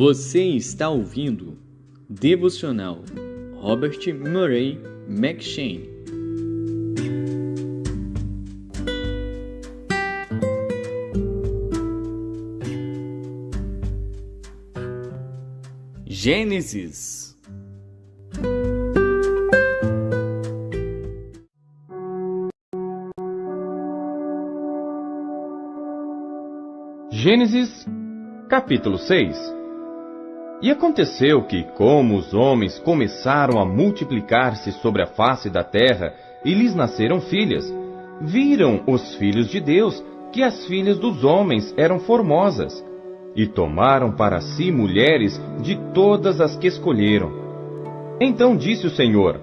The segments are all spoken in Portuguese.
Você está ouvindo Devocional Robert Murray M'Cheyne. Gênesis. Gênesis, capítulo 6. E aconteceu que, como os homens começaram a multiplicar-se sobre a face da terra, e lhes nasceram filhas, viram os filhos de Deus que as filhas dos homens eram formosas, e tomaram para si mulheres de todas as que escolheram. Então disse o Senhor: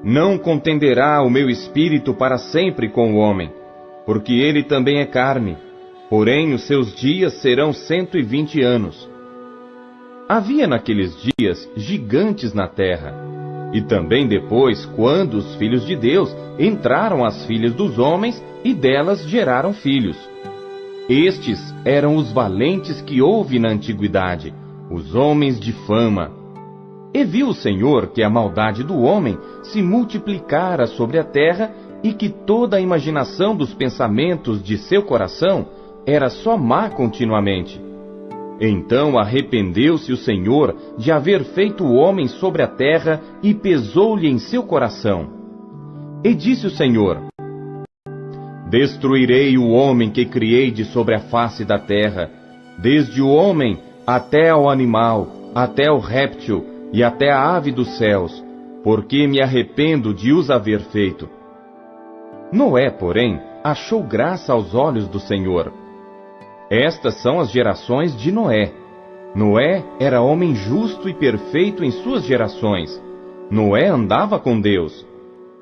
Não contenderá o meu espírito para sempre com o homem, porque ele também é carne, porém os seus dias serão 120 anos. Havia naqueles dias gigantes na terra, e também depois, quando os filhos de Deus entraram às filhas dos homens, e delas geraram filhos. Estes eram os valentes que houve na antiguidade, os homens de fama. E viu o Senhor que a maldade do homem se multiplicara sobre a terra, e que toda a imaginação dos pensamentos de seu coração era só má continuamente. Então arrependeu-se o Senhor de haver feito o homem sobre a terra, e pesou-lhe em seu coração. E disse o Senhor: Destruirei o homem que criei de sobre a face da terra, desde o homem até ao animal, até o réptil e até a ave dos céus, porque me arrependo de os haver feito. Noé, porém, achou graça aos olhos do Senhor. Estas são as gerações de Noé. Noé era homem justo e perfeito em suas gerações. Noé andava com Deus.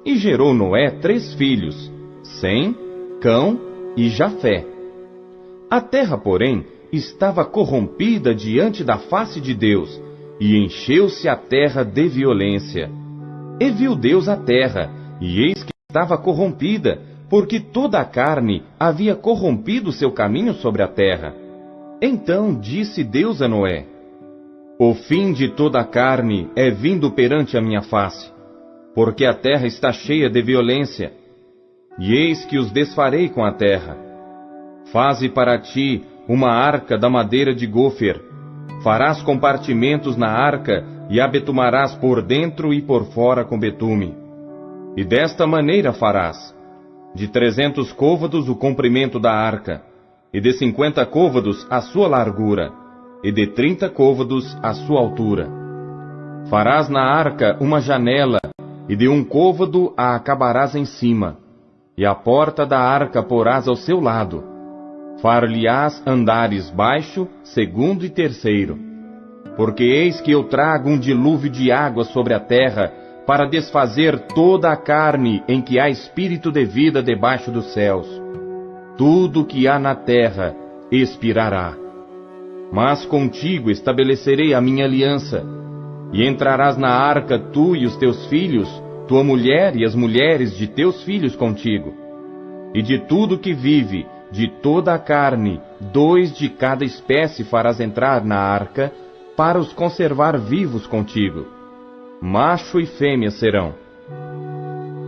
E gerou Noé 3 filhos, Sem, Cão e Jafé. A terra, porém, estava corrompida diante da face de Deus, e encheu-se a terra de violência. E viu Deus a terra, e eis que estava corrompida, porque toda a carne havia corrompido seu caminho sobre a terra. Então disse Deus a Noé: O fim de toda a carne é vindo perante a minha face, porque a terra está cheia de violência, e eis que os desfarei com a terra. Faze para ti uma arca da madeira de gofer, farás compartimentos na arca, e a betumarás por dentro e por fora com betume. E desta maneira farás: de 300 côvados o comprimento da arca, e de 50 côvados a sua largura, e de 30 côvados a sua altura. Farás na arca uma janela, e de 1 côvado a acabarás em cima, e a porta da arca porás ao seu lado. Far-lhe-ás andares baixo, segundo e terceiro. Porque eis que eu trago um dilúvio de água sobre a terra, para desfazer toda a carne em que há espírito de vida debaixo dos céus. Tudo que há na terra expirará. Mas contigo estabelecerei a minha aliança, e entrarás na arca tu e os teus filhos, tua mulher e as mulheres de teus filhos contigo. E de tudo que vive, de toda a carne, 2 de cada espécie farás entrar na arca, para os conservar vivos contigo. Macho e fêmea serão.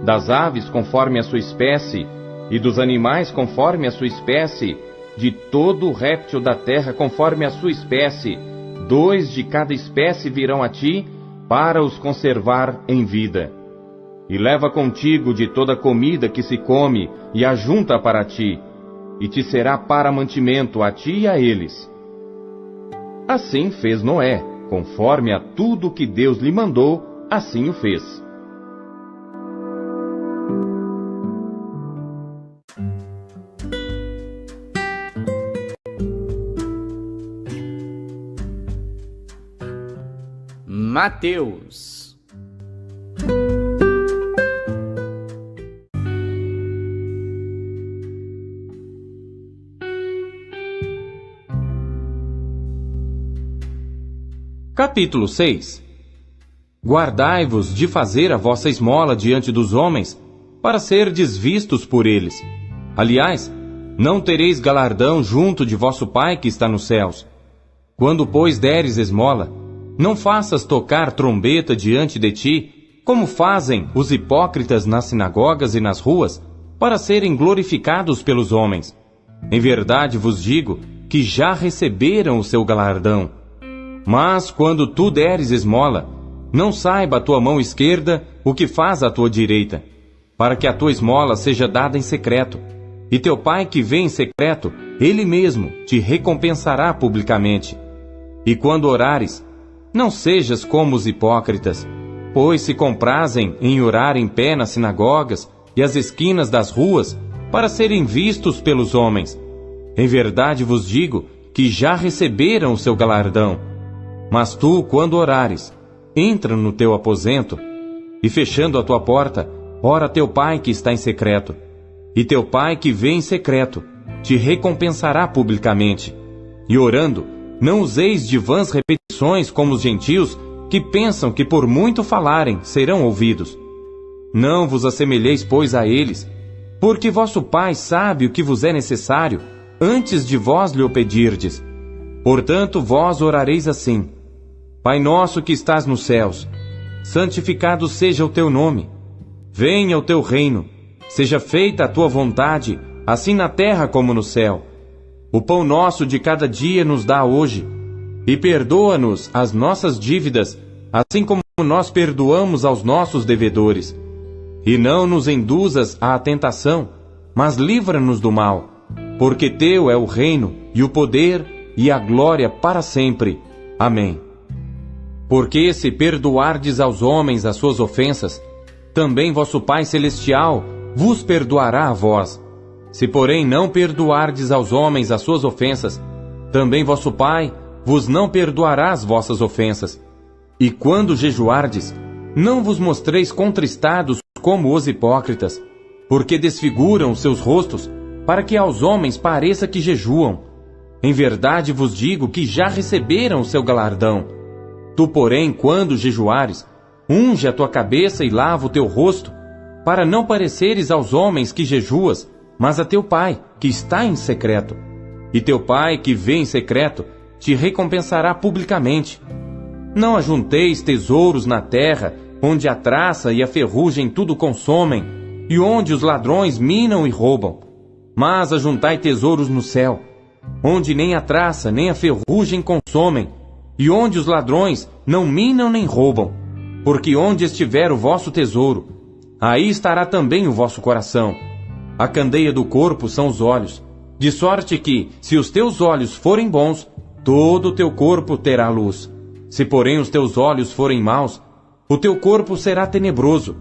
Das aves conforme a sua espécie, e dos animais conforme a sua espécie, de todo o réptil da terra conforme a sua espécie, 2 de cada espécie virão a ti, para os conservar em vida. E leva contigo de toda a comida que se come, e ajunta para ti, e te será para mantimento a ti e a eles. Assim fez Noé, conforme a tudo que Deus lhe mandou, assim o fez. Mateus. Capítulo 6. Guardai-vos de fazer a vossa esmola diante dos homens, para serdes vistos por eles. Aliás, não tereis galardão junto de vosso Pai que está nos céus. Quando, pois, deres esmola, não faças tocar trombeta diante de ti, como fazem os hipócritas nas sinagogas e nas ruas, para serem glorificados pelos homens. Em verdade vos digo que já receberam o seu galardão. Mas, quando tu deres esmola, não saiba a tua mão esquerda o que faz a tua direita, para que a tua esmola seja dada em secreto. E teu Pai que vê em secreto, Ele mesmo te recompensará publicamente. E quando orares, não sejas como os hipócritas, pois se comprazem em orar em pé nas sinagogas e às esquinas das ruas, para serem vistos pelos homens. Em verdade vos digo que já receberam o seu galardão. Mas tu, quando orares, entra no teu aposento, e fechando a tua porta, ora a teu Pai que está em secreto. E teu Pai que vê em secreto, te recompensará publicamente. E orando, não useis de vãs repetições como os gentios, que pensam que por muito falarem serão ouvidos. Não vos assemelheis, pois, a eles, porque vosso Pai sabe o que vos é necessário, antes de vós lhe o pedirdes. Portanto, vós orareis assim: Pai nosso que estás nos céus, santificado seja o teu nome. Venha o teu reino, seja feita a tua vontade, assim na terra como no céu. O pão nosso de cada dia nos dá hoje, e perdoa-nos as nossas dívidas, assim como nós perdoamos aos nossos devedores. E não nos induzas à tentação, mas livra-nos do mal, porque teu é o reino, e o poder, e a glória para sempre. Amém. Porque se perdoardes aos homens as suas ofensas, também vosso Pai Celestial vos perdoará a vós. Se, porém, não perdoardes aos homens as suas ofensas, também vosso Pai vos não perdoará as vossas ofensas. E quando jejuardes, não vos mostreis contristados como os hipócritas, porque desfiguram os seus rostos, para que aos homens pareça que jejuam. Em verdade vos digo que já receberam o seu galardão. Tu, porém, quando jejuares, unge a tua cabeça e lava o teu rosto, para não pareceres aos homens que jejuas, mas a teu Pai, que está em secreto. E teu Pai, que vê em secreto, te recompensará publicamente. Não ajunteis tesouros na terra, onde a traça e a ferrugem tudo consomem, e onde os ladrões minam e roubam. Mas ajuntai tesouros no céu, onde nem a traça nem a ferrugem consomem, e onde os ladrões não minam nem roubam. Porque onde estiver o vosso tesouro, aí estará também o vosso coração. A candeia do corpo são os olhos, de sorte que, se os teus olhos forem bons, todo o teu corpo terá luz. Se, porém, os teus olhos forem maus, o teu corpo será tenebroso.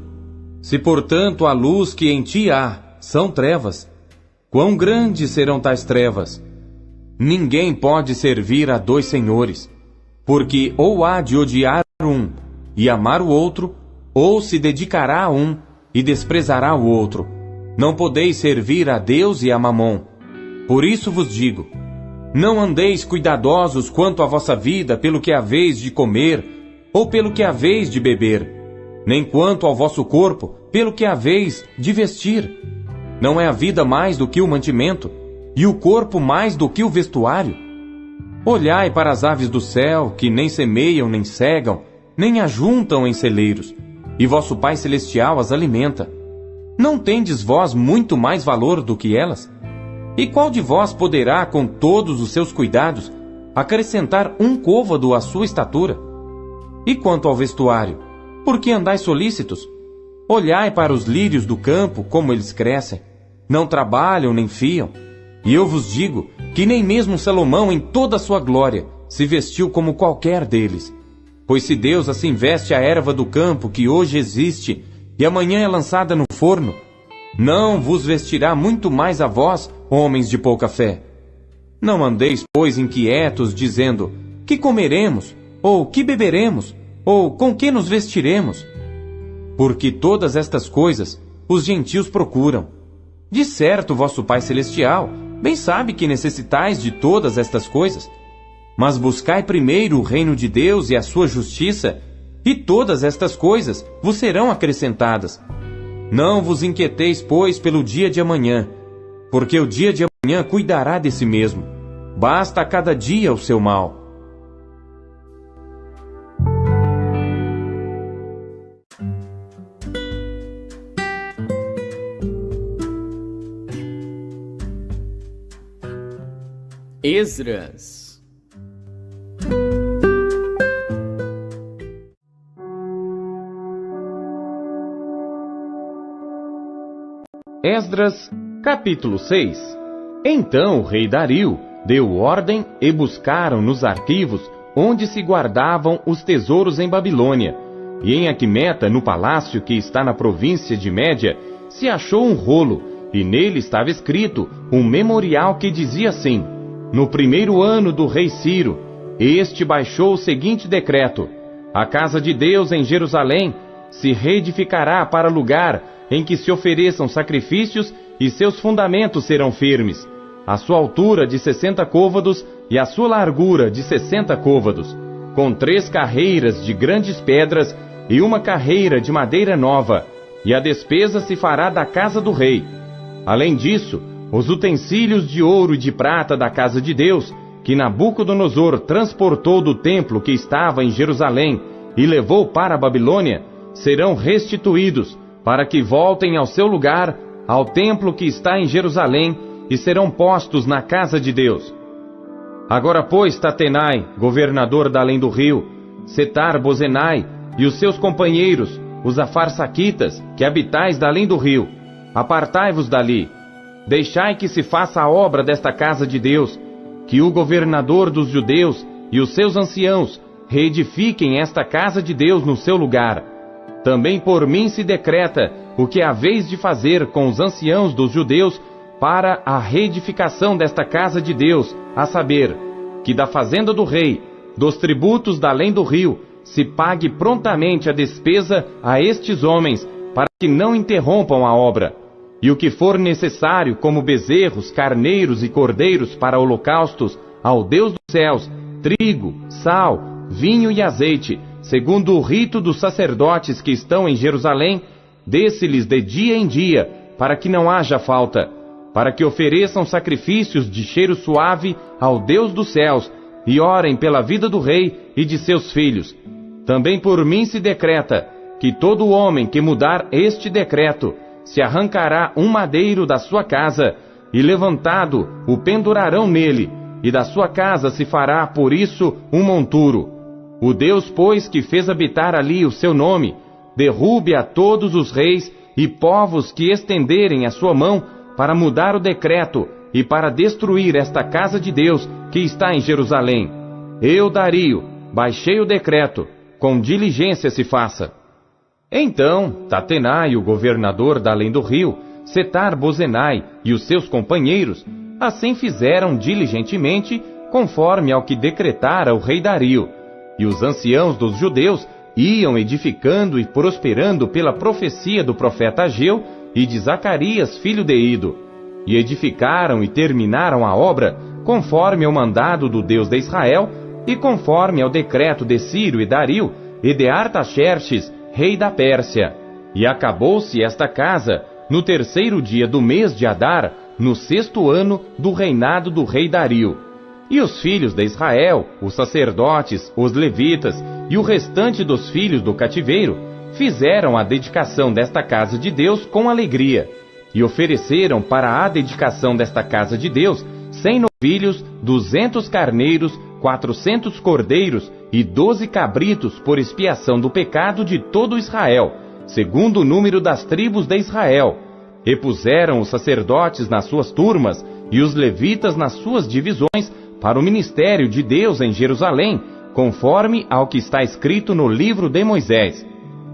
Se, portanto, a luz que em ti há são trevas, quão grandes serão tais trevas? Ninguém pode servir a dois senhores, porque ou há de odiar um e amar o outro, ou se dedicará a um e desprezará o outro. Não podeis servir a Deus e a Mamon. Por isso vos digo: não andeis cuidadosos quanto à vossa vida pelo que haveis de comer, ou pelo que haveis de beber, nem quanto ao vosso corpo pelo que haveis de vestir. Não é a vida mais do que o mantimento, e o corpo mais do que o vestuário? Olhai para as aves do céu, que nem semeiam nem cegam, nem ajuntam em celeiros, e vosso Pai Celestial as alimenta. Não tendes vós muito mais valor do que elas? E qual de vós poderá, com todos os seus cuidados, acrescentar um côvado à sua estatura? E quanto ao vestuário, por que andais solícitos? Olhai para os lírios do campo, como eles crescem. Não trabalham nem fiam. E eu vos digo que nem mesmo Salomão, em toda a sua glória, se vestiu como qualquer deles. Pois se Deus assim veste a erva do campo, que hoje existe, e amanhã é lançada no forno, não vos vestirá muito mais a vós, homens de pouca fé. Não andeis, pois, inquietos, dizendo: que comeremos? Ou que beberemos? Ou com que nos vestiremos? Porque todas estas coisas os gentios procuram. De certo, vosso Pai Celestial bem sabe que necessitais de todas estas coisas. Mas buscai primeiro o reino de Deus e a sua justiça, e todas estas coisas vos serão acrescentadas. Não vos inquieteis, pois, pelo dia de amanhã, porque o dia de amanhã cuidará de si mesmo. Basta a cada dia o seu mal. Esdras. Esdras, capítulo 6. Então o rei Dario deu ordem e buscaram nos arquivos onde se guardavam os tesouros em Babilônia. E em Aquimeta, no palácio que está na província de Média, se achou um rolo, e nele estava escrito um memorial que dizia assim: no primeiro ano do rei Ciro, este baixou o seguinte decreto: a casa de Deus em Jerusalém se reedificará para lugar em que se ofereçam sacrifícios e seus fundamentos serão firmes. A sua altura de 60 côvados e a sua largura de 60 côvados, com 3 carreiras de grandes pedras e uma carreira de madeira nova, e a despesa se fará da casa do rei. Além disso, os utensílios de ouro e de prata da casa de Deus, que Nabucodonosor transportou do templo que estava em Jerusalém e levou para a Babilônia, serão restituídos, para que voltem ao seu lugar, ao templo que está em Jerusalém, e serão postos na casa de Deus. Agora, pois, Tatenai, governador da além do rio, Setar-Bozenai e os seus companheiros, os afarsaquitas, que habitais da além do rio, apartai-vos dali. Deixai que se faça a obra desta casa de Deus, que o governador dos judeus e os seus anciãos reedifiquem esta casa de Deus no seu lugar. Também por mim se decreta o que haveis de fazer com os anciãos dos judeus para a reedificação desta casa de Deus, a saber, que da fazenda do rei, dos tributos da além do rio, se pague prontamente a despesa a estes homens, para que não interrompam a obra. E o que for necessário, como bezerros, carneiros e cordeiros para holocaustos ao Deus dos céus, trigo, sal, vinho e azeite, segundo o rito dos sacerdotes que estão em Jerusalém, dê-se-lhes de dia em dia, para que não haja falta, para que ofereçam sacrifícios de cheiro suave ao Deus dos céus, e orem pela vida do rei e de seus filhos. Também por mim se decreta que todo homem que mudar este decreto, se arrancará um madeiro da sua casa, e levantado o pendurarão nele, e da sua casa se fará por isso um monturo. O Deus, pois, que fez habitar ali o seu nome, derrube a todos os reis e povos que estenderem a sua mão para mudar o decreto e para destruir esta casa de Deus que está em Jerusalém. Eu, Dario, baixei o decreto, com diligência se faça. Então, Tatenai, o governador da além do rio, Setar-Bozenai e os seus companheiros, assim fizeram diligentemente, conforme ao que decretara o rei Dario. E os anciãos dos judeus iam edificando e prosperando pela profecia do profeta Ageu e de Zacarias, filho de Ido. E edificaram e terminaram a obra, conforme ao mandado do Deus de Israel, e conforme ao decreto de Ciro e Dario, e de Artaxerxes, rei da Pérsia. E acabou-se esta casa, no 3º dia do mês de Adar, no 6º ano do reinado do rei Dario. E os filhos de Israel, os sacerdotes, os levitas e o restante dos filhos do cativeiro, fizeram a dedicação desta casa de Deus com alegria, e ofereceram para a dedicação desta casa de Deus 100 novilhos, 200 carneiros, 400 cordeiros e 12 cabritos por expiação do pecado de todo Israel, segundo o número das tribos de Israel. E puseram os sacerdotes nas suas turmas e os levitas nas suas divisões para o ministério de Deus em Jerusalém, conforme ao que está escrito no livro de Moisés.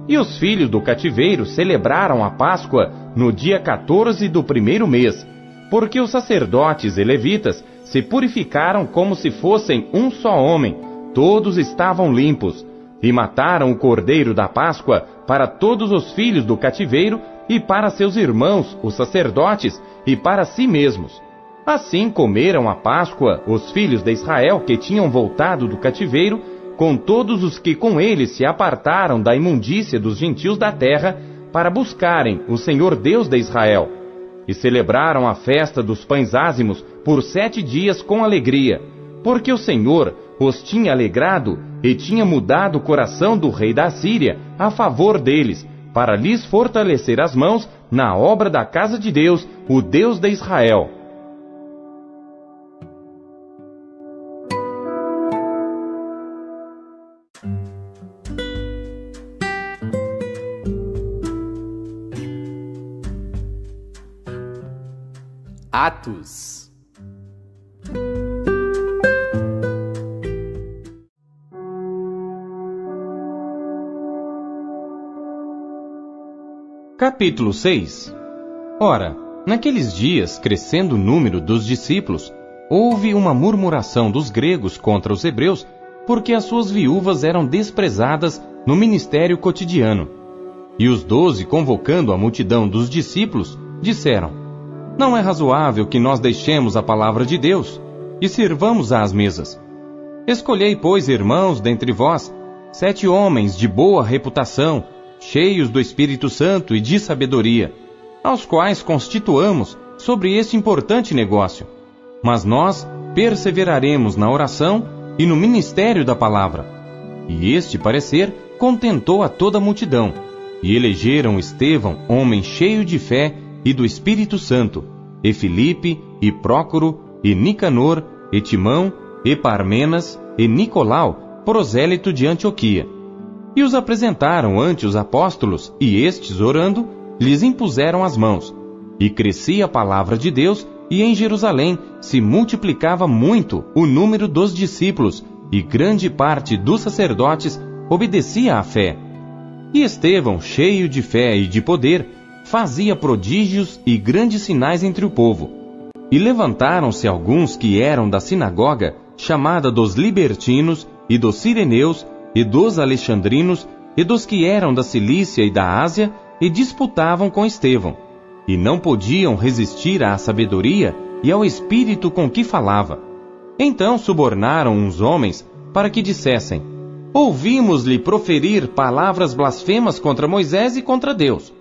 E os filhos do cativeiro celebraram a Páscoa no dia 14 do 1º mês, porque os sacerdotes e levitas se purificaram como se fossem um só homem, todos estavam limpos, e mataram o cordeiro da Páscoa para todos os filhos do cativeiro e para seus irmãos, os sacerdotes, e para si mesmos. Assim comeram a Páscoa os filhos de Israel que tinham voltado do cativeiro, com todos os que com eles se apartaram da imundícia dos gentios da terra, para buscarem o Senhor Deus de Israel. E celebraram a festa dos pães ázimos por 7 dias com alegria, porque o Senhor os tinha alegrado e tinha mudado o coração do rei da Síria a favor deles, para lhes fortalecer as mãos na obra da casa de Deus, o Deus de Israel. Atos. Capítulo 6. Ora, naqueles dias, crescendo o número dos discípulos, houve uma murmuração dos gregos contra os hebreus, porque as suas viúvas eram desprezadas no ministério cotidiano. E os 12, convocando a multidão dos discípulos, disseram: Não é razoável que nós deixemos a palavra de Deus e sirvamos às mesas. Escolhei, pois, irmãos, dentre vós, 7 homens de boa reputação, cheios do Espírito Santo e de sabedoria, aos quais constituamos sobre este importante negócio. Mas nós perseveraremos na oração e no ministério da palavra. E este parecer contentou a toda a multidão, e elegeram Estevão, homem cheio de fé e do Espírito Santo, e Filipe, e Prócoro, e Nicanor, e Timão, e Parmenas, e Nicolau, prosélito de Antioquia. E os apresentaram ante os apóstolos, e estes, orando, lhes impuseram as mãos. E crescia a palavra de Deus, e em Jerusalém se multiplicava muito o número dos discípulos, e grande parte dos sacerdotes obedecia à fé. E Estevão, cheio de fé e de poder, fazia prodígios e grandes sinais entre o povo. E levantaram-se alguns que eram da sinagoga, chamada dos libertinos, e dos sireneus, e dos alexandrinos, e dos que eram da Cilícia e da Ásia, e disputavam com Estevão. E não podiam resistir à sabedoria e ao espírito com que falava. Então subornaram uns homens para que dissessem: Ouvimos-lhe proferir palavras blasfemas contra Moisés e contra Deus.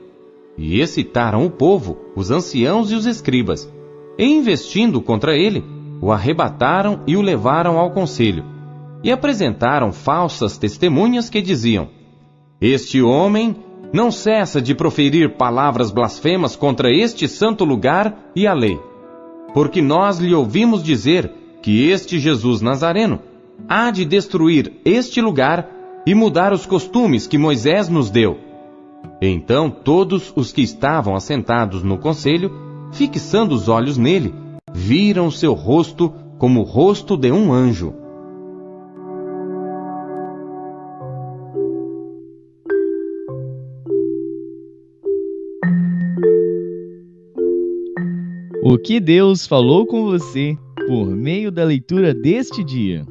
E excitaram o povo, os anciãos e os escribas, e investindo contra ele, o arrebataram e o levaram ao conselho. E apresentaram falsas testemunhas que diziam: Este homem não cessa de proferir palavras blasfemas contra este santo lugar e a lei. Porque nós lhe ouvimos dizer que este Jesus Nazareno há de destruir este lugar e mudar os costumes que Moisés nos deu. Então todos os que estavam assentados no conselho, fixando os olhos nele, viram seu rosto como o rosto de um anjo. O que Deus falou com você por meio da leitura deste dia?